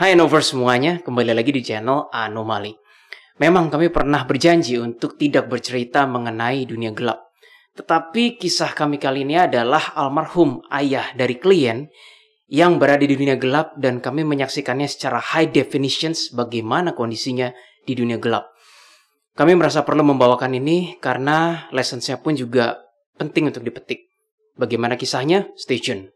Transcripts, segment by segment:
Hai Novers semuanya, kembali lagi di channel Anomali. Memang kami pernah berjanji untuk tidak bercerita mengenai dunia gelap. Tetapi kisah kami kali ini adalah almarhum ayah dari klien yang berada di dunia gelap dan kami menyaksikannya secara high definitions bagaimana kondisinya di dunia gelap. Kami merasa perlu membawakan ini karena lessons-nya pun juga penting untuk dipetik. Bagaimana kisahnya? Stay tune.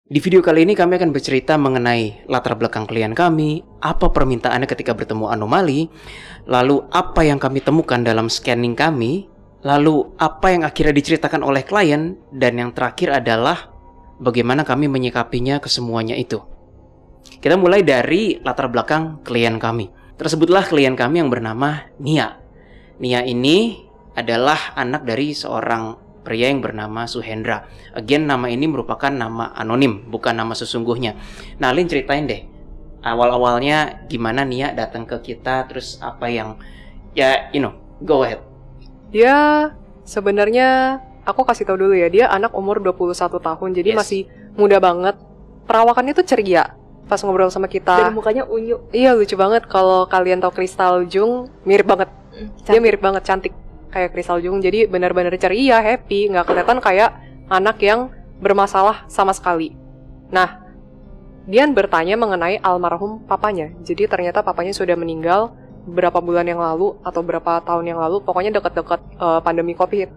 Di video kali ini kami akan bercerita mengenai latar belakang klien kami, apa permintaannya ketika bertemu anomali, lalu apa yang kami temukan dalam scanning kami, lalu apa yang akhirnya diceritakan oleh klien, dan yang terakhir adalah bagaimana kami menyikapinya ke semuanya itu. Kita mulai dari latar belakang klien kami. Tersebutlah klien kami yang bernama Nia. Nia ini adalah anak dari seorang pria yang bernama Suhendra. Again, nama ini merupakan nama anonim, bukan nama sesungguhnya. Nah, Lin ceritain deh, awal-awalnya gimana Nia datang ke kita, terus apa yang, go ahead. Dia sebenarnya, aku kasih tahu dulu ya, dia anak umur 21 tahun, jadi masih muda banget. Perawakannya tuh ceria pas ngobrol sama kita. Dan mukanya unyu. Iya, lucu banget. Kalau kalian tahu Crystal Jung, mirip banget. Dia mirip banget, cantik kayak Crystal Jung. Jadi benar-benar ceria, happy, nggak kelihatan kayak anak yang bermasalah sama sekali. Nah, Dian bertanya mengenai almarhum papanya. Jadi ternyata papanya sudah meninggal beberapa bulan yang lalu atau berapa tahun yang lalu. Pokoknya dekat-dekat pandemi COVID.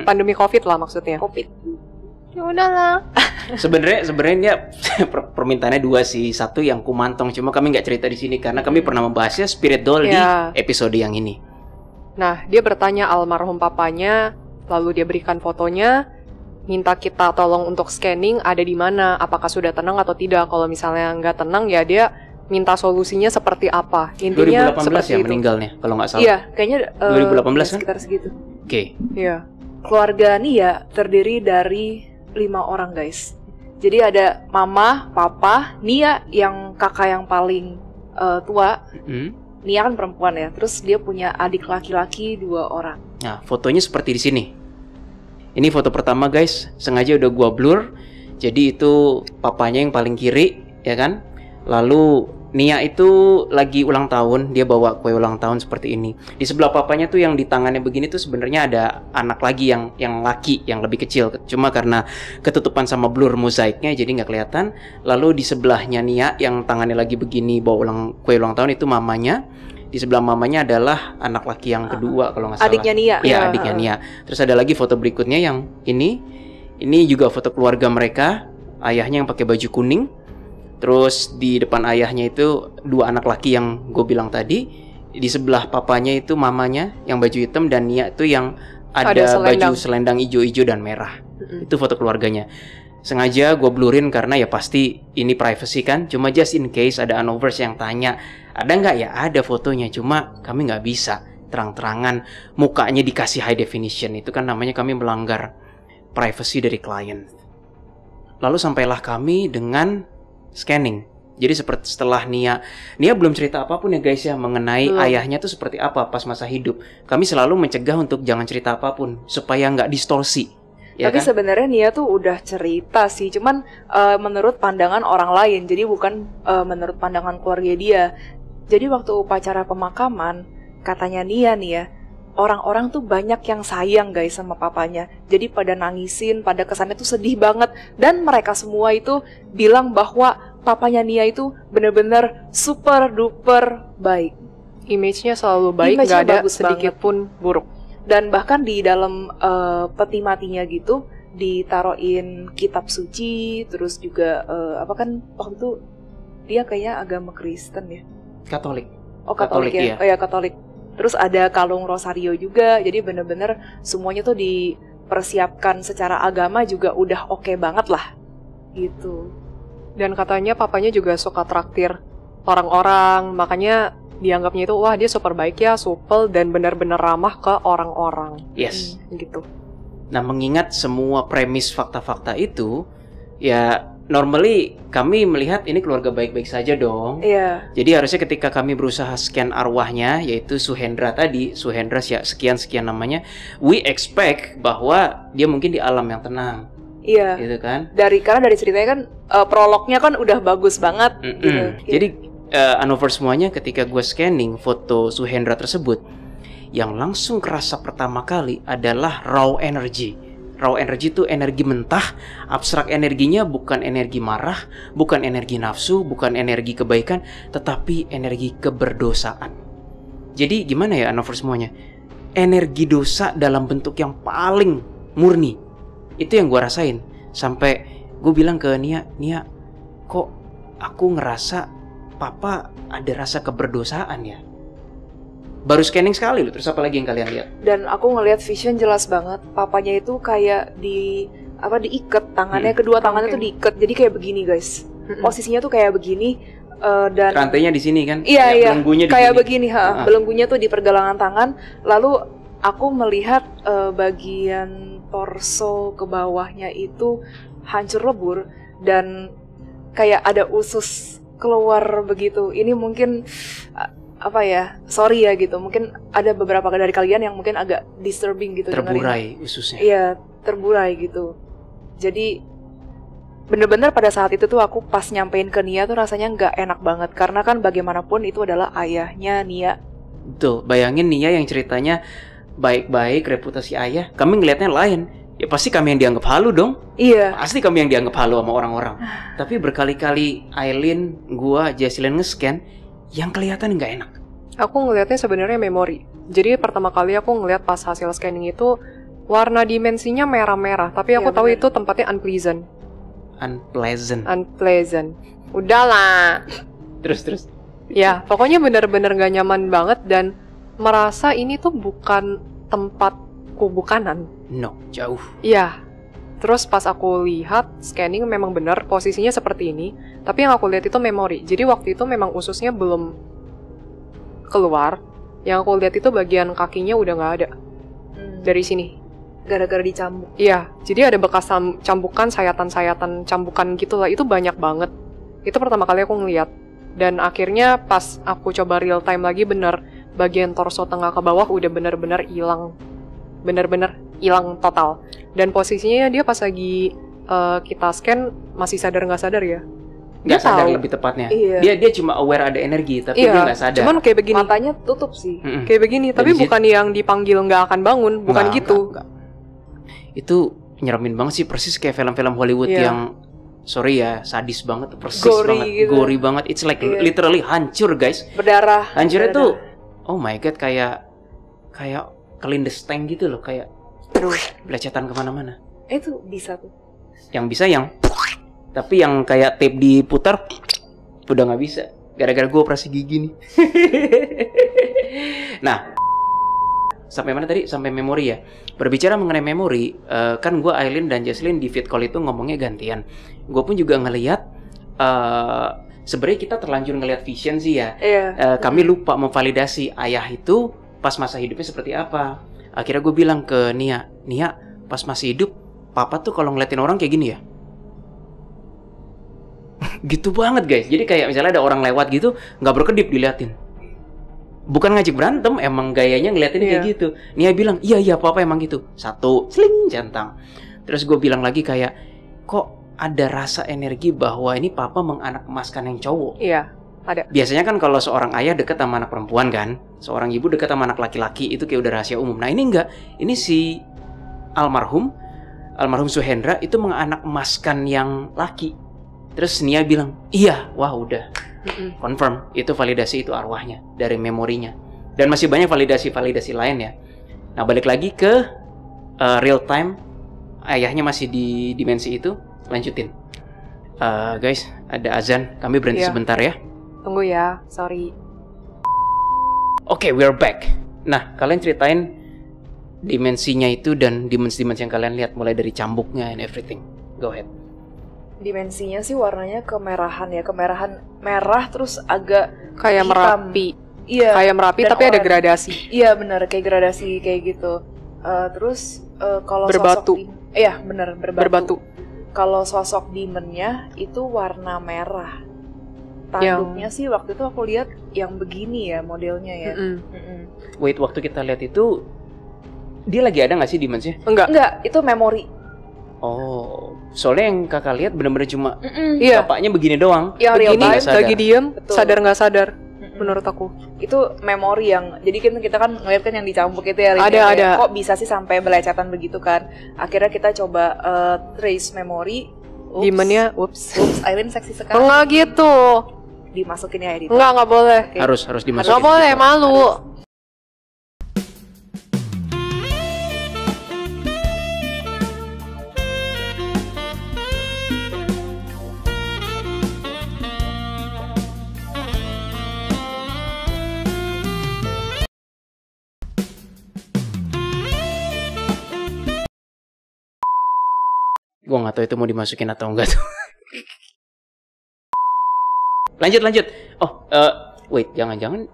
Pandemi COVID lah maksudnya. COVID. Ya udahlah. Sebenarnya permintaannya dua sih. Satu yang kumantong, cuma kami nggak cerita di sini karena kami pernah membahasnya spirit doll di episode yang ini. Nah, dia bertanya almarhum papanya, lalu dia berikan fotonya, minta kita tolong untuk scanning ada di mana, apakah sudah tenang atau tidak. Kalau misalnya nggak tenang, ya dia minta solusinya seperti apa. Intinya 2018 seperti ya itu. Meninggalnya, kalau nggak salah. Iya, kayaknya 2018 kan? Sekitar segitu. Oke. Iya. Keluarga Nia terdiri dari 5 orang, guys. Jadi ada mama, papa, Nia yang kakak yang paling tua. Nia kan perempuan ya, terus dia punya adik laki-laki 2 orang. Nah, fotonya seperti di sini. Ini foto pertama guys, sengaja udah gua blur. Jadi itu papanya yang paling kiri, ya kan? Lalu Nia itu lagi ulang tahun, dia bawa kue ulang tahun seperti ini. Di sebelah papanya tuh yang di tangannya begini tuh sebenarnya ada anak lagi yang laki, yang lebih kecil. Cuma karena ketutupan sama blur mozaiknya jadi nggak kelihatan. Lalu di sebelahnya Nia yang tangannya lagi begini bawa kue ulang tahun itu mamanya. Di sebelah mamanya adalah anak laki yang kedua kalau nggak salah. Adiknya Nia. Iya, adiknya Nia. Terus ada lagi foto berikutnya yang ini. Ini juga foto keluarga mereka. Ayahnya yang pakai baju kuning. Terus di depan ayahnya itu 2 anak laki yang gue bilang tadi. Di sebelah papanya itu mamanya yang baju hitam dan Nia itu yang ada baju selendang hijau-hijau dan merah. Itu foto keluarganya. Sengaja gue blurin karena ya pasti ini privacy kan. Cuma just in case ada Anovers yang tanya, ada nggak ya? Ada fotonya, cuma kami nggak bisa terang-terangan mukanya dikasih high definition. Itu kan namanya kami melanggar privacy dari klien. Lalu sampailah kami dengan scanning. Jadi setelah Nia belum cerita apapun ya guys ya mengenai ayahnya tuh seperti apa pas masa hidup. Kami selalu mencegah untuk jangan cerita apapun supaya nggak distorsi. Ya tapi kan? sebenarnya Nia tuh udah cerita sih, cuman menurut pandangan orang lain. Jadi bukan menurut pandangan keluarga dia. Jadi waktu upacara pemakaman, katanya Nia nih ya, orang-orang tuh banyak yang sayang guys sama papanya. Jadi pada nangisin, pada kesannya tuh sedih banget. Dan mereka semua itu bilang bahwa papanya Nia itu bener-bener super duper baik. Image-nya selalu baik, nggak ada sedikit pun buruk. Dan bahkan di dalam peti matinya gitu ditaruhin kitab suci, terus juga waktu itu dia kayaknya agama Kristen ya. Katolik. Oh Katolik ya. Iya. Oh ya Katolik. Terus ada kalung rosario juga. Jadi bener-bener semuanya tuh dipersiapkan secara agama juga udah oke banget lah. Gitu. Dan katanya papanya juga suka traktir orang-orang, makanya dianggapnya itu wah dia super baik ya, supel dan benar-benar ramah ke orang-orang. Yes. Gitu. Nah, mengingat semua premis fakta-fakta itu, ya normally kami melihat ini keluarga baik-baik saja dong. Iya. Jadi harusnya ketika kami berusaha scan arwahnya, yaitu Suhendra tadi, Suhendra sekian namanya, we expect bahwa dia mungkin di alam yang tenang. Iya. Gitu kan? Karena dari ceritanya kan prolognya kan udah bagus banget. Gitu. Jadi Anover semuanya ketika gue scanning foto Suhendra tersebut, yang langsung kerasa pertama kali adalah raw energy. Raw energy itu energi mentah, abstrak energinya bukan energi marah, bukan energi nafsu, bukan energi kebaikan, tetapi energi keberdosaan. Jadi gimana ya Anover semuanya? Energi dosa dalam bentuk yang paling murni. Itu yang gue rasain. Sampai gue bilang ke Nia, kok aku ngerasa Papa ada rasa keberdosaan ya? Baru scanning sekali loh, terus apa lagi yang kalian lihat? Dan aku ngelihat Vision jelas banget, papanya itu kayak diikat tangannya, kedua tangannya tuh diikat, jadi kayak begini guys. Posisinya tuh kayak begini, dan rantainya di sini kan? Iya, belenggunya di kayak sini. begini, belenggunya tuh di pergelangan tangan. Lalu aku melihat bagian torso ke bawahnya itu hancur lebur dan kayak ada usus keluar begitu. Ini mungkin sorry ya gitu. Mungkin ada beberapa dari kalian yang mungkin agak disturbing gitu. Terburai ususnya. Iya, terburai gitu. Jadi bener-bener pada saat itu tuh aku pas nyampein ke Nia tuh rasanya nggak enak banget. Karena kan bagaimanapun itu adalah ayahnya Nia. Betul, bayangin Nia yang ceritanya baik-baik, reputasi ayah, kami ngelihatnya lain. Ya pasti kami yang dianggap halu dong. Iya. Pasti kami yang dianggap halu sama orang-orang. Tapi berkali-kali Aileen, gua, Jesslyn nge-scan, yang kelihatan nggak enak. Aku ngelihatnya sebenarnya memori. Jadi pertama kali aku ngelihat pas hasil scanning itu warna dimensinya merah-merah, tapi aku tahu itu tempatnya unpleasant. Unpleasant. Udahlah. Terus. Ya, pokoknya bener-bener gak nyaman banget dan merasa ini tuh bukan tempat kubukanan. No, jauh. Iya. Terus pas aku lihat scanning memang benar posisinya seperti ini, tapi yang aku lihat itu memori. Jadi waktu itu memang ususnya belum keluar. Yang aku lihat itu bagian kakinya udah nggak ada. Dari sini. Gara-gara dicambuk. Iya, jadi ada bekas cambukan, sayatan-sayatan cambukan gitulah. Itu banyak banget. Itu pertama kali aku ngeliat. Dan akhirnya pas aku coba real time lagi bener bagian torso tengah ke bawah udah bener-bener hilang. Bener-bener hilang total. Dan posisinya dia pas lagi kita scan masih sadar nggak sadar ya? Nggak sadar tahu. lebih tepatnya. Iya. Dia cuma aware ada energi, tapi dia nggak sadar. Cuman kayak begini. Matanya tutup sih. Kayak begini, tapi bukan yang dipanggil nggak akan bangun, bukan gitu. Enggak. Itu nyeremin banget sih, persis kayak film-film Hollywood yang sorry ya, sadis banget, persis banget, gitu. gory banget. It's like literally hancur guys. Berdarah. Hancurnya tuh, oh my god, kayak kelindes tank gitu loh, kayak belecetan kemana-mana. Itu bisa tuh. Yang bisa tapi yang kayak tape diputar udah nggak bisa, gara-gara gue operasi gigi nih. Nah, sampai mana tadi? Sampai memori ya. Berbicara mengenai memori, kan gue, Aileen dan Jesslyn di fit call itu ngomongnya gantian. Gue pun juga ngelihat, sebenarnya kita terlanjur ngelihat vision sih ya. Kami lupa memvalidasi ayah itu pas masa hidupnya seperti apa. Akhirnya gue bilang ke Nia, pas masih hidup, papa tuh kalau ngeliatin orang kayak gini ya. Gitu banget guys. Jadi kayak misalnya ada orang lewat gitu, nggak berkedip diliatin. Bukan ngajak berantem, emang gayanya ngeliatin kayak gitu. Nia bilang, iya papa emang gitu. Satu, sling, jantang. Terus gue bilang lagi kayak, kok ada rasa energi bahwa ini papa menganak-emaskan yang cowok. Iya, ada. Biasanya kan kalau seorang ayah dekat sama anak perempuan kan, seorang ibu dekat sama anak laki-laki, itu kayak udah rahasia umum. Nah ini enggak, ini si almarhum Suhendra itu menganak-emaskan yang laki. Terus Nia bilang, iya, wah udah, confirm, itu validasi, itu arwahnya, dari memorinya. Dan masih banyak validasi lain ya. Nah balik lagi ke real time, ayahnya masih di dimensi itu, lanjutin. Guys, ada azan, kami berhenti sebentar ya. Tunggu ya, sorry. Oke, we're back. Nah, kalian ceritain dimensinya itu dan dimensi-dimensi yang kalian lihat, mulai dari cambuknya and everything. Go ahead. Dimensinya sih warnanya kemerahan merah terus agak kayak hitam. Merapi. Iya. Kayak Merapi tapi ada gradasi. Iya benar, kayak gradasi kayak gitu. Terus kalau berbatu. Iya benar, berbatu. Kalau sosok demonnya itu warna merah. Tanduknya sih waktu itu aku lihat yang begini ya modelnya ya. Wait, waktu kita lihat itu dia lagi ada nggak sih demonsnya? Enggak, itu memori. Oh, soalnya yang kakak lihat bener-bener cuma Iya. bapaknya begini doang. Yang real Begini time lagi diem, Betul. sadar nggak sadar. Menurut aku. Itu memori yang, jadi kita kan ngeliat kan yang dicambuk itu ya, Rin, Ada, ya, kayak, ada. kok bisa sih sampai belecatan begitu kan. Akhirnya kita coba trace memori. Demonnya, ups. Aileen seksi sekali. Enggak gitu. Dimasukin ya edit. Enggak boleh. Oke. Harus dimasukin. Enggak boleh, malu. Gue nggak tahu itu mau dimasukin atau enggak tuh. Lanjut. Oh, wait, jangan-jangan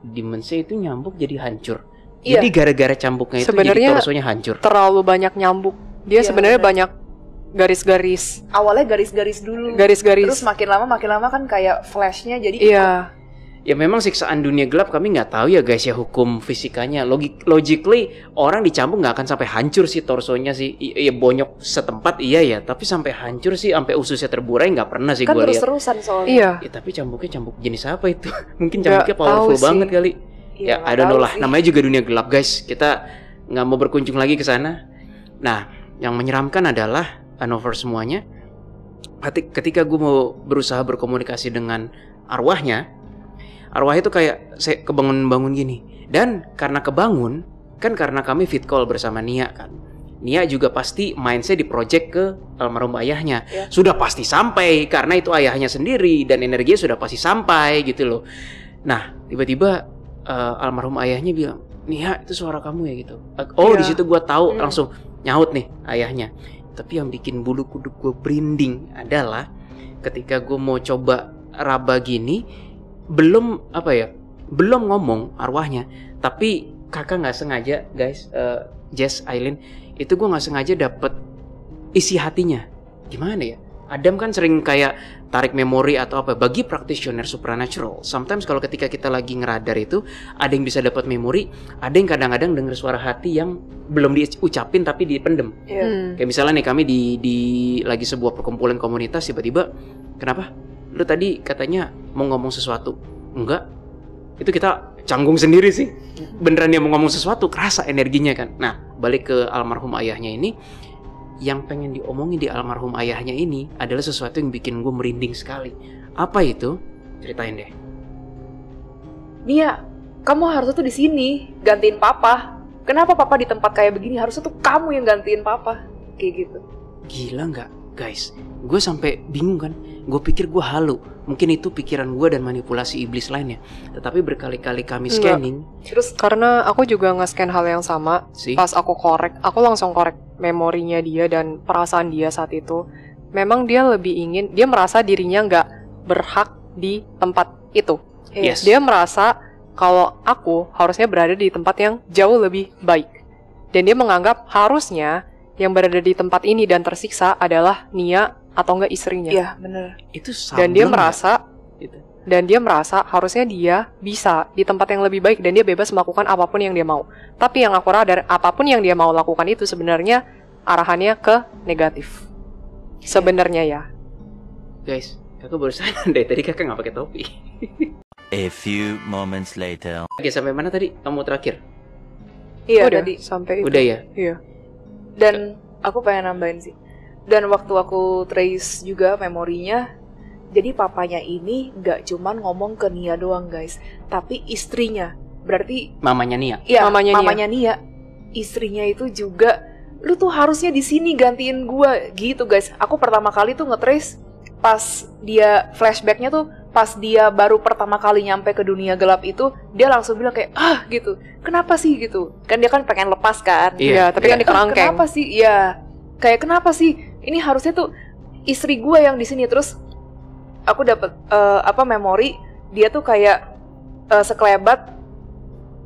demonsnya itu nyambuk jadi hancur. Iya. Jadi gara-gara cambuknya itu Sebenarnya jadi torsonya hancur. Terlalu banyak nyambuk. Dia Iya, sebenarnya benar. banyak garis-garis. Awalnya garis-garis dulu. Garis-garis. Terus makin lama kan kayak flashnya jadi Iya. Ya memang siksaan dunia gelap kami nggak tahu ya guys ya hukum fisikanya. Logically orang dicambuk nggak akan sampai hancur sih torsonya sih. Ya bonyok setempat iya ya, tapi sampai hancur sih sampai ususnya terburai nggak pernah sih kan gue lihat. terus-terusan soalnya. Iya. Ya tapi cambuknya cambuk jenis apa itu? Mungkin Nggak cambuknya powerful tahu sih. banget kali. Iya, Ya nggak I don't know tahu lah. sih. Namanya juga dunia gelap guys. Kita nggak mau berkunjung lagi ke sana. Nah, yang menyeramkan adalah Hanover semuanya. Ketika gue mau berusaha berkomunikasi dengan arwahnya itu kayak saya kebangun-bangun gini. Dan karena kebangun, kan karena kami fit call bersama Nia kan. Nia juga pasti mindset di project ke almarhum ayahnya. Ya. Sudah pasti sampai karena itu ayahnya sendiri dan energinya sudah pasti sampai gitu loh. Nah, tiba-tiba almarhum ayahnya bilang, "Nia, itu suara kamu ya?" gitu. Oh, Iya. di situ gua tahu langsung nyaut nih ayahnya. Tapi yang bikin bulu kuduk gue berinding adalah ketika gue mau coba raba gini, belum ngomong arwahnya, tapi kakak nggak sengaja guys, Jess, Aileen, itu gue nggak sengaja dapet isi hatinya. Gimana ya? Adam kan sering kayak tarik memori atau apa. Bagi practitioner supernatural, sometimes kalau ketika kita lagi ngeradar itu, ada yang bisa dapat memori, ada yang kadang-kadang dengar suara hati yang belum diucapin tapi dipendem. Iya. Kayak misalnya nih kami di lagi sebuah perkumpulan komunitas, tiba-tiba, kenapa? Lu tadi katanya mau ngomong sesuatu. Enggak. Itu kita canggung sendiri sih. Beneran dia mau ngomong sesuatu, kerasa energinya kan. Nah, balik ke almarhum ayahnya ini, yang pengen diomongin di almarhum ayahnya ini adalah sesuatu yang bikin gue merinding sekali. Apa itu? Ceritain deh. Nia, kamu harusnya tuh di sini gantiin papa. Kenapa papa di tempat kayak begini? Harusnya tuh kamu yang gantiin papa. Kayak gitu. Gila nggak, guys? Gue sampai bingung kan. Gue pikir gue halu. Mungkin itu pikiran gue dan manipulasi iblis lainnya. Tetapi berkali-kali kami scanning. Terus Karena aku juga nge-scan hal yang sama. Sih. Pas aku korek, aku langsung korek memorinya dia dan perasaan dia saat itu. Memang dia lebih ingin, dia merasa dirinya nggak berhak di tempat itu. Yes. Dia merasa kalau aku harusnya berada di tempat yang jauh lebih baik. Dan dia menganggap harusnya yang berada di tempat ini dan tersiksa adalah Nia atau enggak istrinya. iya bener. Itu sableng Dan dia nggak? merasa Gitu. dan dia merasa harusnya dia bisa di tempat yang lebih baik dan dia bebas melakukan apapun yang dia mau. Tapi yang aku radar, apapun yang dia mau lakukan itu sebenarnya arahannya ke negatif. Sebenarnya ya. Guys, kakak baru sadar deh, tadi kakak nggak pakai topi. A few moments later. Oke, sampai mana tadi kamu terakhir? Iya Udah tadi. sampai itu. Udah ya? Iya. Dan aku pengen nambahin sih. Dan waktu aku trace juga memorinya, jadi papanya ini gak cuman ngomong ke Nia doang guys, tapi istrinya. Berarti Mamanya Nia. ya Mamanya Nia. Istrinya itu juga, lu tuh harusnya di sini gantiin gua gitu guys. Aku pertama kali tuh nge-trace pas dia flashbacknya tuh pas dia baru pertama kali nyampe ke dunia gelap itu, dia langsung bilang kayak gitu. Kenapa sih gitu? Kan dia kan pengen lepas kan. Iya. Iya, tapi kan di kerangkeng. Kenapa sih? Ya, kayak kenapa sih? Ini harusnya tuh istri gue yang di sini. Terus aku dapet memori dia tuh kayak sekelebat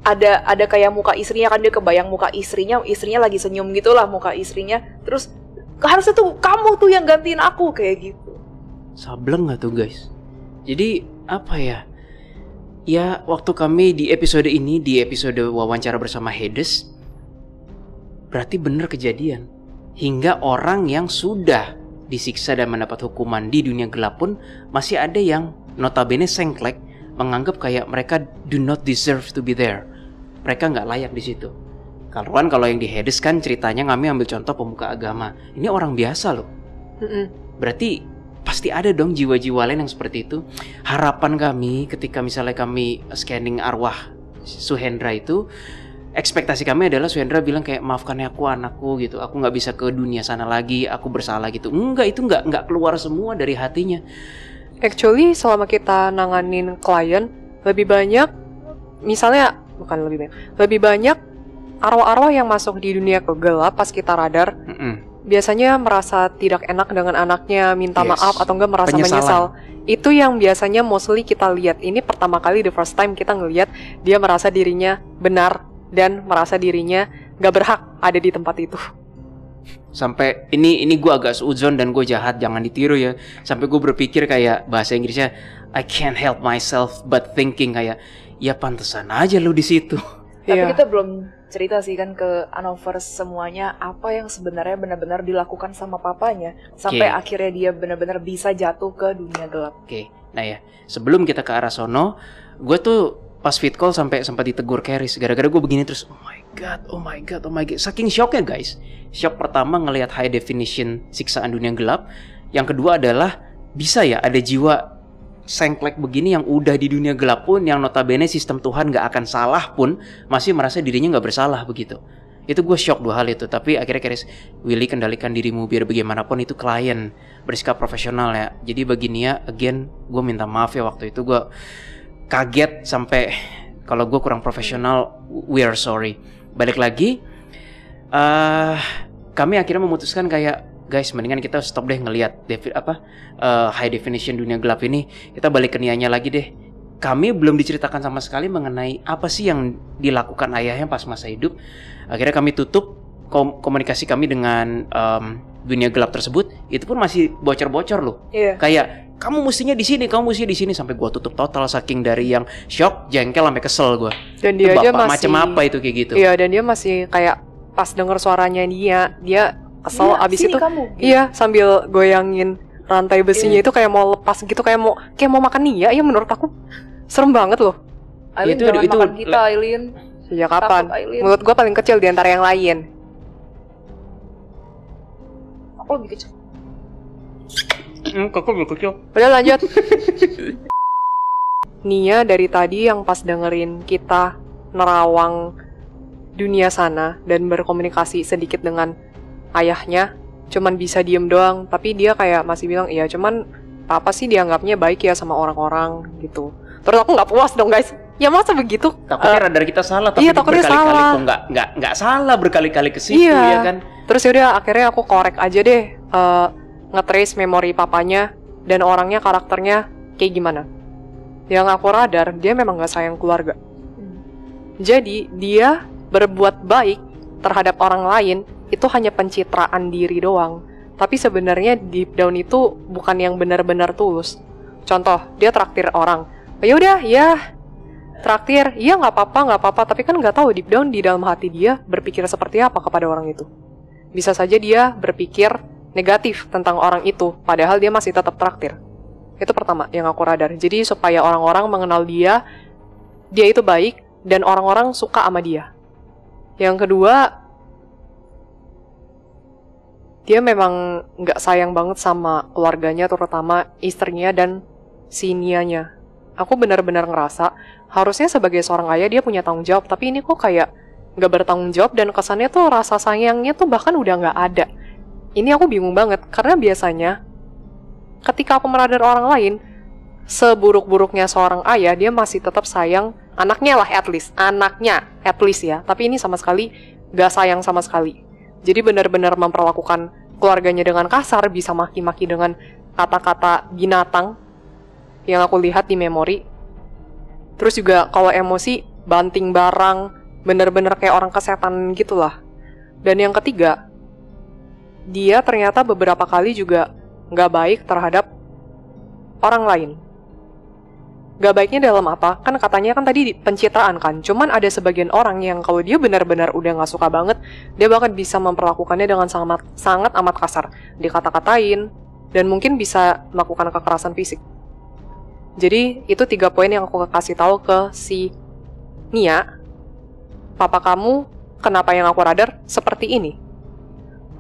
ada kayak muka istrinya kan, dia kebayang muka istrinya lagi senyum gitulah muka istrinya. Terus harusnya tuh kamu tuh yang gantiin aku kayak gitu. Sableng gak tuh guys? Jadi apa ya? Ya waktu kami di episode ini, di episode wawancara bersama Hades, berarti bener kejadian. Hingga orang yang sudah disiksa dan mendapat hukuman di dunia gelap pun masih ada yang notabene sengklek menganggap kayak mereka do not deserve to be there. Mereka nggak layak di situ. Kalau yang di Hades kan ceritanya kami ambil contoh pemuka agama. Ini orang biasa loh. Berarti pasti ada dong jiwa-jiwa lain yang seperti itu. Harapan kami ketika misalnya kami scanning arwah Suhendra itu, ekspektasi kami adalah Suhendra bilang kayak maafkan aku anakku gitu. Aku nggak bisa ke dunia sana lagi. Aku bersalah gitu. Enggak, itu nggak keluar semua dari hatinya. Actually selama kita nanganin klien lebih banyak, misalnya bukan lebih banyak arwah-arwah yang masuk di dunia kegelap pas kita radar. Biasanya merasa tidak enak dengan anaknya, minta maaf atau enggak merasa menyesal. Itu yang biasanya mostly kita lihat. Ini pertama kali, the first time kita ngelihat dia merasa dirinya benar dan merasa dirinya gak berhak ada di tempat itu. Sampai ini gue agak seuzon dan gue jahat, jangan ditiru ya. Sampai gue berpikir kayak bahasa Inggrisnya, I can't help myself but thinking kayak, ya pantesan aja lu di situ. Tapi kita belum cerita sih kan ke Anoverse semuanya apa yang sebenarnya benar-benar dilakukan sama papanya sampai akhirnya dia benar-benar bisa jatuh ke dunia gelap. Nah ya, sebelum kita ke arah sono, gue tuh pas fit call sampai sempat ditegur Keris gara-gara gue begini terus. Oh my god, saking shocknya guys. Shock pertama ngelihat high definition siksaan dunia gelap. Yang kedua adalah bisa ya ada jiwa sengklek begini yang udah di dunia gelap pun, yang notabene sistem Tuhan gak akan salah pun masih merasa dirinya gak bersalah begitu. Itu gue shock dua hal itu. Tapi akhirnya Keris, Willy kendalikan dirimu biar bagaimanapun itu klien, bersikap profesional ya. Jadi bagi Nia, again gue minta maaf ya waktu itu gue kaget sampai kalau gue kurang profesional, we are sorry. Balik lagi, kami akhirnya memutuskan kayak guys, mendingan kita stop deh ngelihat high definition dunia gelap ini. Kita balik ke Nianya lagi deh. Kami belum diceritakan sama sekali mengenai apa sih yang dilakukan ayahnya pas masa hidup. Akhirnya kami tutup komunikasi kami dengan dunia gelap tersebut. Itu pun masih bocor-bocor loh. Kayak kamu mestinya di sini, sampai gua tutup total saking dari yang shock, jengkel sampai kesel gua. Dan dia aja masih macam apa itu kayak gitu. Iya, dan dia masih kayak pas denger suaranya dia kesel abis itu kamu. Iya, sambil goyangin rantai besinya itu kayak mau lepas gitu, kayak mau makan Nia. Ya menurut aku serem banget loh. Aileen, jangan makan kita, Aileen. Sejak kapan? Mulut gue paling kecil di antara yang lain. Aku lebih kecil. Kakak lebih kecil. Udah lanjut. Nia dari tadi yang pas dengerin kita nerawang dunia sana dan berkomunikasi sedikit dengan ayahnya, cuman bisa diem doang. Tapi dia kayak masih bilang, iya cuman apa sih dianggapnya baik ya sama orang-orang gitu. Terus aku nggak puas dong guys. Ya masa begitu? Takutnya radar kita salah, tapi takutnya berkali-kali salah. kok nggak salah berkali-kali ke situ ya kan. Terus yaudah akhirnya aku korek aja deh, nge-trace memori papanya dan orangnya, karakternya kayak gimana. Yang aku radar dia memang nggak sayang keluarga. Jadi dia berbuat baik terhadap orang lain itu hanya pencitraan diri doang. Tapi sebenarnya deep down itu bukan yang benar-benar tulus. Contoh, dia traktir orang. Ya udah, ya traktir, iya nggak apa-apa. Tapi kan nggak tahu deep down di dalam hati dia berpikir seperti apa kepada orang itu. Bisa saja dia berpikir negatif tentang orang itu, padahal dia masih tetap traktir. Itu pertama yang aku radar. Jadi supaya orang-orang mengenal dia itu baik dan orang-orang suka sama dia. Yang kedua, dia memang nggak sayang banget sama keluarganya, terutama istrinya dan si Nianya. Aku benar-benar ngerasa harusnya sebagai seorang ayah dia punya tanggung jawab, tapi ini kok kayak nggak bertanggung jawab dan kesannya tuh rasa sayangnya tuh bahkan udah nggak ada. Ini aku bingung banget, karena biasanya ketika aku meradar orang lain, seburuk-buruknya seorang ayah, dia masih tetap sayang anaknya lah, at least ya. Tapi ini sama sekali gak sayang sama sekali. Jadi benar-benar memperlakukan keluarganya dengan kasar, bisa maki-maki dengan kata-kata binatang yang aku lihat di memori. Terus juga kalau emosi, banting barang, benar-benar kayak orang kesetan gitulah. Dan yang ketiga, dia ternyata beberapa kali juga nggak baik terhadap orang lain. Gak baiknya dalam apa? Kan katanya kan tadi pencitraan kan. Cuman ada sebagian orang yang kalau dia benar-benar udah gak suka banget, dia bahkan bisa memperlakukannya dengan sangat amat kasar. Dikata-katain, dan mungkin bisa melakukan kekerasan fisik. Jadi itu 3 poin yang aku kasih tahu ke si Nia. Papa kamu, kenapa yang aku radar seperti ini?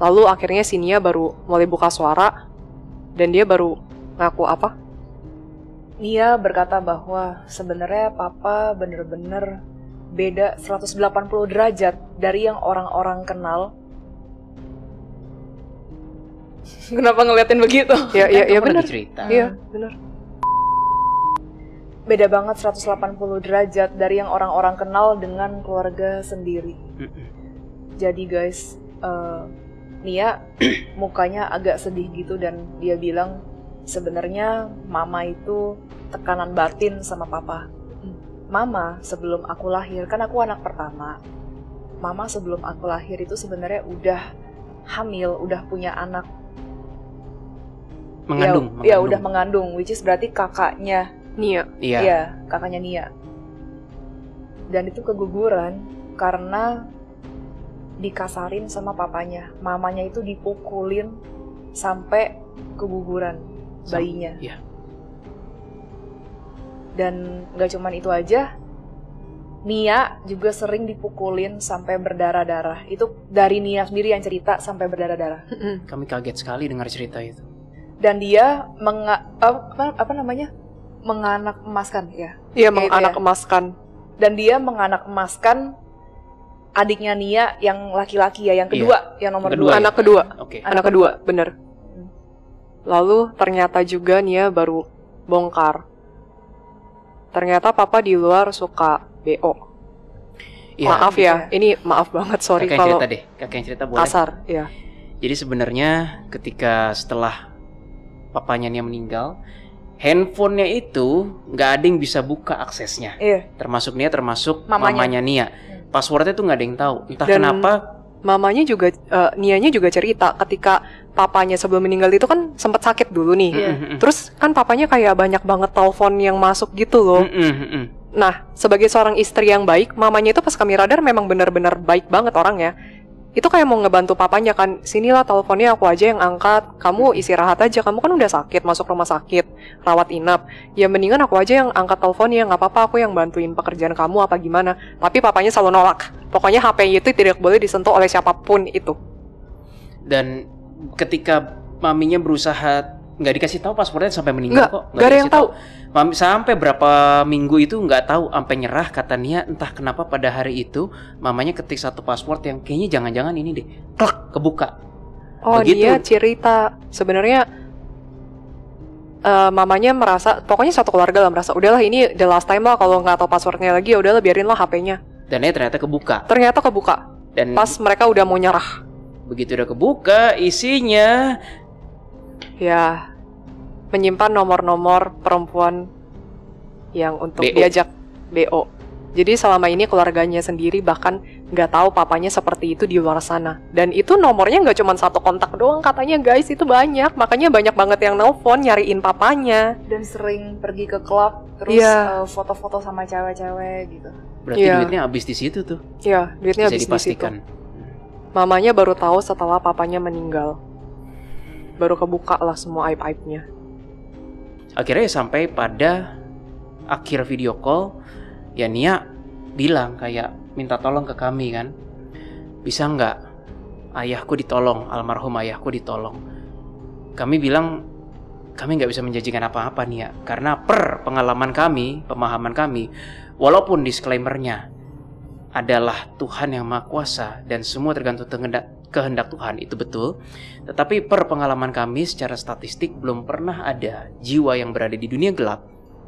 Lalu akhirnya si Nia baru mulai buka suara, dan dia baru ngaku apa? Nia berkata bahwa sebenarnya papa bener-bener beda 180 derajat dari yang orang-orang kenal. Kenapa ngeliatin begitu? Ya benar. Cerita. Iya, benar. Beda banget 180 derajat dari yang orang-orang kenal dengan keluarga sendiri. Jadi guys, Nia mukanya agak sedih gitu dan dia bilang sebenarnya mama itu tekanan batin sama papa. Mama sebelum aku lahir, kan aku anak pertama. Mama sebelum aku lahir itu sebenarnya udah hamil, udah punya anak. Mengandung. Ya udah mengandung, which is berarti kakaknya Nia. Iya. Iya, kakaknya Nia. Dan itu keguguran karena dikasarin sama papanya. Mamanya itu dipukulin sampai keguguran bayinya. Iya. Dan gak cuman itu aja, Nia juga sering dipukulin sampai berdarah-darah. Itu dari Nia sendiri yang cerita sampai berdarah-darah. Kami kaget sekali dengar cerita itu. Dan dia menganak emaskan ya. Iya, menganak emaskan. Dan dia menganak emaskan adiknya Nia yang laki-laki ya, yang kedua, yang nomor Kedua 2. ya? Anak kedua. Oke. Anak kedua, bener. Lalu ternyata juga Nia baru bongkar. Ternyata papa di luar suka BO. Iya. Maaf ya, ini maaf banget, sorry Kakak yang kalau cerita deh. Kakak yang cerita boleh. kasar. Ya. Jadi sebenarnya ketika setelah papanya Nia meninggal, handphonenya itu nggak ada yang bisa buka aksesnya. Iya. Termasuk Nia, termasuk Mamanya. mamanya Nia. Passwordnya tuh nggak ada yang tahu. Entah Dan kenapa. Mamanya juga, Nianya juga cerita ketika papanya sebelum meninggal itu kan sempat sakit dulu nih. Iya. Terus kan papanya kayak banyak banget telepon yang masuk gitu loh. Nah, sebagai seorang istri yang baik, mamanya itu pas kami radar memang benar-benar baik banget orangnya. Itu kayak mau ngebantu papanya kan, sinilah teleponnya aku aja yang angkat, kamu istirahat aja, kamu kan udah sakit, masuk rumah sakit, rawat inap. Ya mendingan aku aja yang angkat teleponnya, nggak apa-apa aku yang bantuin pekerjaan kamu apa gimana. Tapi papanya selalu nolak, pokoknya HP itu tidak boleh disentuh oleh siapapun itu. Dan ketika maminya berusaha nggak dikasih tahu passwordnya sampai meninggal kok. Nggak ada yang tahu. Mami sampai berapa minggu itu nggak tahu, sampai nyerah kata Nia. Entah kenapa pada hari itu mamanya ketik satu password yang kayaknya jangan-jangan ini deh, klak, kebuka. Oh, Begitu. dia cerita sebenarnya mamanya merasa, pokoknya satu keluarga lah merasa, udahlah ini the last time lah, kalau nggak tahu passwordnya lagi ya udahlah biarin lah HP-nya. Dan ternyata kebuka. Ternyata kebuka. Dan Pas mereka udah mau nyerah. begitu udah kebuka, isinya Ya, menyimpan nomor-nomor perempuan yang untuk BO. diajak BO. Jadi selama ini keluarganya sendiri bahkan nggak tahu papanya seperti itu di luar sana. Dan itu nomornya nggak cuma satu kontak doang katanya guys, itu banyak. Makanya banyak banget yang nelpon nyariin papanya. Dan sering pergi ke klub, terus Iya. foto-foto sama cewek-cewek gitu. berarti Iya. duitnya habis di situ tuh. Ya, duitnya Bisa habis di situ. dipastikan. Mamanya baru tahu setelah papanya meninggal. Baru kebuka lah semua aib-aibnya. Akhirnya sampai pada akhir video call, ya Nia bilang kayak minta tolong ke kami kan, bisa nggak ayahku ditolong, almarhum ayahku ditolong. Kami bilang kami nggak bisa menjanjikan apa-apa Nia, karena per pengalaman kami, pemahaman kami, walaupun disclaimernya adalah Tuhan yang Maha Kuasa dan semua tergantung kehendak Tuhan, itu betul. Tetapi per pengalaman kami secara statistik belum pernah ada jiwa yang berada di dunia gelap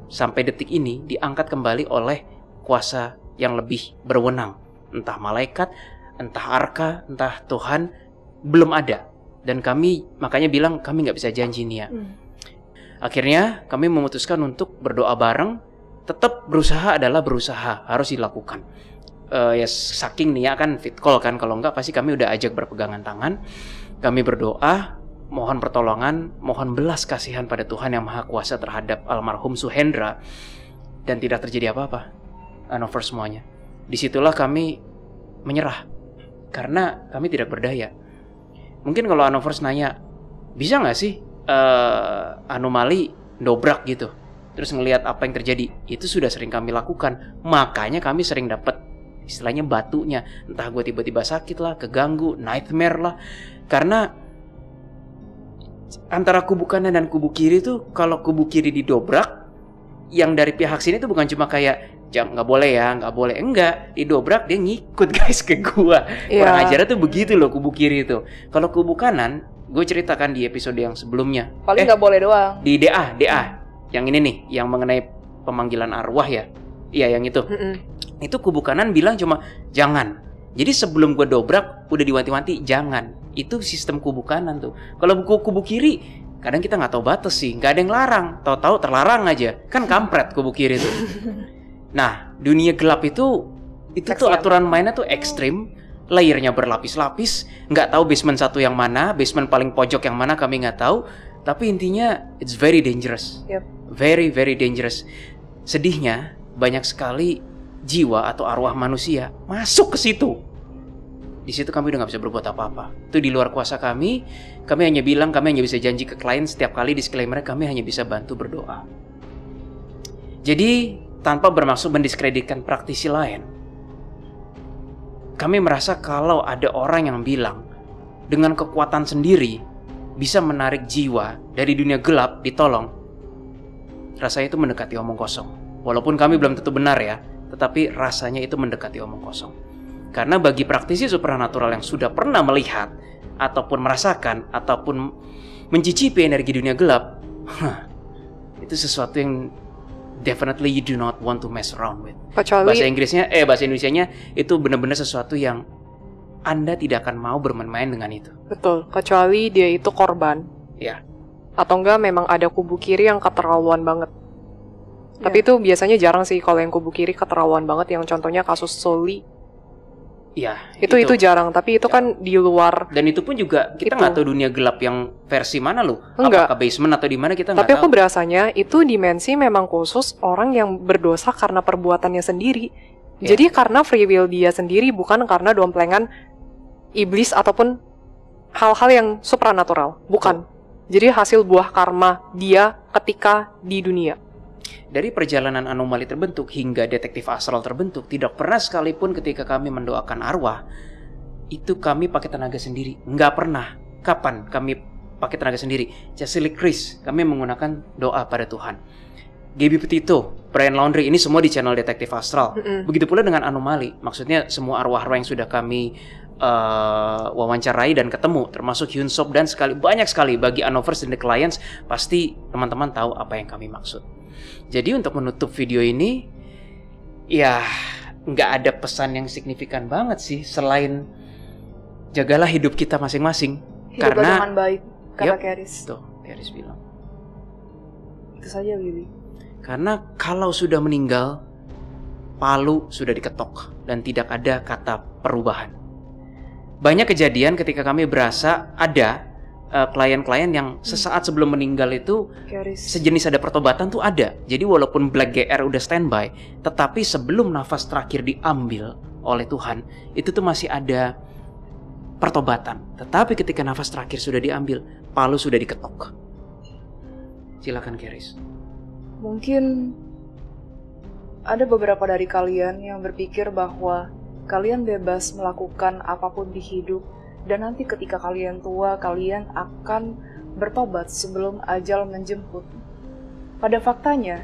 sampai detik ini diangkat kembali oleh kuasa yang lebih berwenang. Entah malaikat, entah arka, entah Tuhan, belum ada. Dan kami makanya bilang kami nggak bisa janji Nia. Akhirnya kami memutuskan untuk berdoa bareng. Tetap berusaha adalah berusaha, harus dilakukan. Ya saking Nia kan fit call kan, kalau enggak pasti kami udah ajak berpegangan tangan. Kami berdoa, mohon pertolongan, mohon belas kasihan pada Tuhan yang Maha Kuasa terhadap almarhum Suhendra, dan tidak terjadi apa-apa. Anover semuanya. Disitulah kami menyerah, karena kami tidak berdaya. Mungkin kalau Anovers nanya, bisa nggak sih anomali dobrak gitu, terus ngelihat apa yang terjadi, itu sudah sering kami lakukan. Makanya kami sering dapat istilahnya batunya, entah gue tiba-tiba sakit lah, keganggu, nightmare lah. Karena antara kubu kanan dan kubu kiri tuh, kalau kubu kiri didobrak, yang dari pihak sini tuh bukan cuma kayak jangan, nggak boleh ya, nggak boleh, enggak, didobrak dia ngikut guys ke gua. Kurang ajarnya tuh begitu loh kubu kiri itu. Kalau kubu kanan, gue ceritakan di episode yang sebelumnya. Paling nggak boleh doang. Di DA, yang ini nih, yang mengenai pemanggilan arwah ya. Iya yang itu. Itu kubu kanan bilang cuma jangan. Jadi sebelum gue dobrak udah diwanti-wanti jangan. Itu sistem kubu kanan tuh. Kalau kubu kiri, kadang kita nggak tahu batas sih, nggak ada yang larang. Tahu-tahu terlarang aja. Kan kampret kubu kiri tuh. Nah, dunia gelap itu tuh aturan mainnya tuh ekstrim, layernya berlapis-lapis, nggak tahu basement satu yang mana, basement paling pojok yang mana kami nggak tahu. Tapi intinya it's very dangerous, very very dangerous. Sedihnya banyak sekali jiwa atau arwah manusia masuk ke situ. Di situ kami udah nggak bisa berbuat apa-apa. Itu di luar kuasa kami. Kami hanya bilang, kami hanya bisa janji ke klien setiap kali disclaimer kami hanya bisa bantu berdoa. Jadi tanpa bermaksud mendiskreditkan praktisi lain, kami merasa kalau ada orang yang bilang dengan kekuatan sendiri bisa menarik jiwa dari dunia gelap ditolong, rasanya itu mendekati omong kosong. Walaupun kami belum tentu benar ya, tetapi rasanya itu mendekati omong kosong. Karena bagi praktisi supernatural yang sudah pernah melihat ataupun merasakan ataupun mencicipi energi dunia gelap, itu sesuatu yang definitely you do not want to mess around with. Kecuali bahasa Indonesianya itu benar-benar sesuatu yang Anda tidak akan mau bermain-main dengan itu. betul, kecuali dia itu korban. Ya. Atau enggak memang ada kubu kiri yang keterlaluan banget. Tapi itu biasanya jarang sih kalau yang kubu kiri keterlaluan banget, yang contohnya kasus Soli. Ya, Itu jarang, tapi itu kan di luar. Dan itu pun juga kita nggak tahu dunia gelap yang versi mana loh. Enggak. Apakah basement atau di mana kita nggak Tapi tahu. aku berasanya itu dimensi memang khusus orang yang berdosa karena perbuatannya sendiri. Ya. Jadi karena free will dia sendiri, bukan karena domplengan iblis ataupun hal-hal yang supranatural. Bukan. Jadi hasil buah karma dia ketika di dunia. Dari perjalanan anomali terbentuk hingga detektif astral terbentuk, tidak pernah sekalipun ketika kami mendoakan arwah, itu kami pakai tenaga sendiri. Nggak pernah. Kapan kami pakai tenaga sendiri? Cecily Chris, kami menggunakan doa pada Tuhan. Gaby Petito, Brian Laundrie, ini semua di channel Detektif Astral. Begitu pula dengan anomali. Maksudnya semua arwah-arwah yang sudah kami wawancarai dan ketemu, termasuk Hyun Sop dan banyak sekali bagi Anovers and the Clients, pasti teman-teman tahu apa yang kami maksud. Jadi untuk menutup video ini, ya nggak ada pesan yang signifikan banget sih selain jagalah hidup kita masing-masing. Hidup Karena dengan baik, kata Keris. Tuh, Keris bilang. Itu saja, Bibi. Karena kalau sudah meninggal, palu sudah diketok dan tidak ada kata perubahan. Banyak kejadian ketika kami berasa ada klien-klien yang sesaat sebelum meninggal itu Keris. sejenis ada pertobatan tuh ada. Jadi walaupun Black GR udah standby, tetapi sebelum nafas terakhir diambil oleh Tuhan, itu tuh masih ada pertobatan. Tetapi ketika nafas terakhir sudah diambil, palu sudah diketok. Silakan Keris. Mungkin ada beberapa dari kalian yang berpikir bahwa kalian bebas melakukan apapun di hidup, dan nanti ketika kalian tua, kalian akan bertobat sebelum ajal menjemput. Pada faktanya,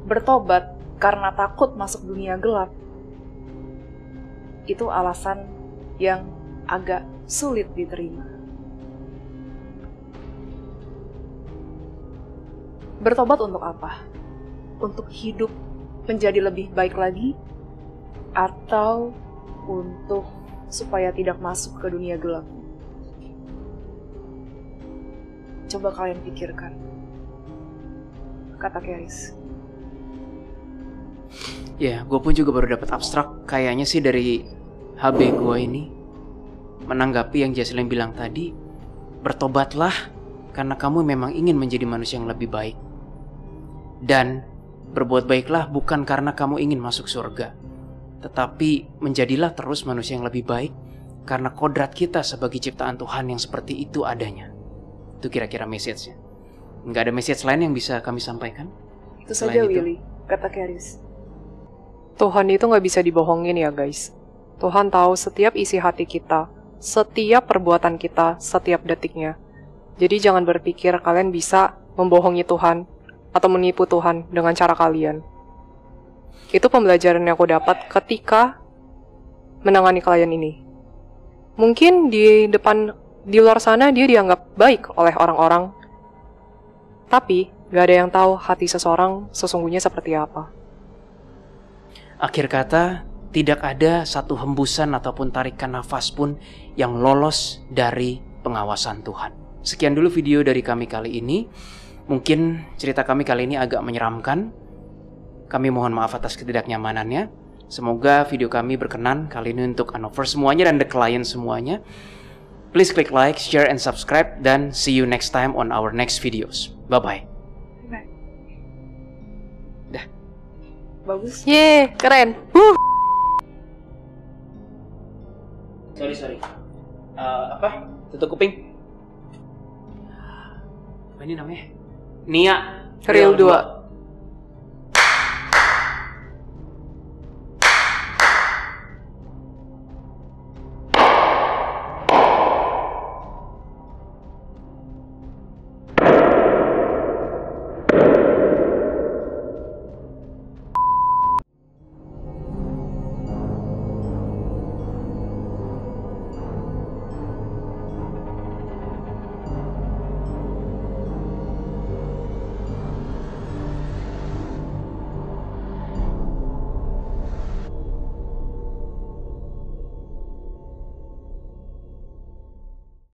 bertobat karena takut masuk dunia gelap, itu alasan yang agak sulit diterima. Bertobat untuk apa? Untuk hidup menjadi lebih baik lagi? Atau untuk supaya tidak masuk ke dunia gelap? Coba kalian pikirkan, kata Keris. Ya, gue pun juga baru dapat abstrak kayaknya sih dari HB gue ini, menanggapi yang Jaslyn bilang tadi. bertobatlah karena kamu memang ingin menjadi manusia yang lebih baik. Dan berbuat baiklah bukan karena kamu ingin masuk surga, tetapi menjadilah terus manusia yang lebih baik karena kodrat kita sebagai ciptaan Tuhan yang seperti itu adanya. Itu kira-kira message-nya. Nggak ada message lain yang bisa kami sampaikan? Itu saja, Willy, kata Charis. Tuhan itu nggak bisa dibohongin ya guys. Tuhan tahu setiap isi hati kita, setiap perbuatan kita, setiap detiknya. Jadi jangan berpikir kalian bisa membohongi Tuhan atau menipu Tuhan dengan cara kalian. Itu pembelajaran yang aku dapat ketika menangani klien ini. Mungkin di luar sana dia dianggap baik oleh orang-orang, tapi gak ada yang tahu hati seseorang sesungguhnya seperti apa. Akhir kata, tidak ada satu hembusan ataupun tarikan nafas pun yang lolos dari pengawasan Tuhan. Sekian dulu video dari kami kali ini. Mungkin cerita kami kali ini agak menyeramkan. Kami mohon maaf atas ketidaknyamanannya. Semoga video kami berkenan kali ini untuk Anover semuanya dan the client semuanya. Please click like, share, and subscribe. Dan see you next time on our next videos. Bye-bye. Dah. Bagus. Yeay, keren. Sorry. Apa? Tutup kuping. Apa ini namanya? Nia Real 2.